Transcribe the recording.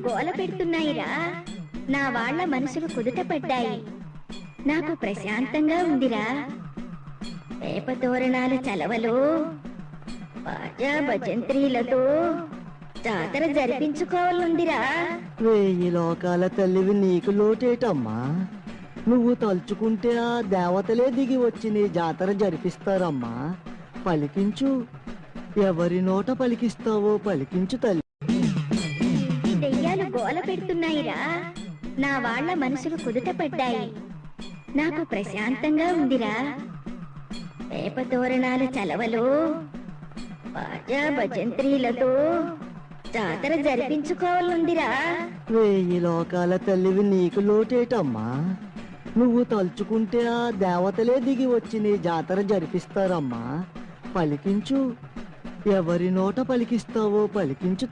గోల పెడుతున్నాయిరా. నా వాళ్ళ మనసులు కుదుట పడ్డాయి. నాకు ప్రశాంతంగా ఉందిరా. వేప తోరణాల చలవలు, బాజా భజంత్రీలతో జాతర జరిపించుకోవాలందిరా. 1000 లోకాల తల్లివి నీకు లోటేటమ్మా. నువ్వు తలుచుకుంటే ఆ దేవతలే దిగి వచ్చి నీ జాతర జరిపిస్తారమ్మా. పలికించు, ఎవరి నోట పలికిస్తావో పలికించు తల్లి. ఈ దెయ్యాలు గోల పెడుతున్నాయిరా. నా వాళ్ళ మనసులు కుదుట పడ్డాయి. నాకు ప్రశాంతంగా ఉందిరా. వేప తోరణాల చలవలు, బాజా భజంత్రీలతో జాతర జరిపించుకోవాలందిరా. 1000 లోకాల తల్లివి నీకు లోటేటమ్మా. నువ్వు తలుచుకుంటే ఆ దేవతలే దిగి వచ్చి నీ జాతర జరిపిస్తారమ్మా. పలికించు, ఎవరి నోట పలికిస్తావో పలికించు.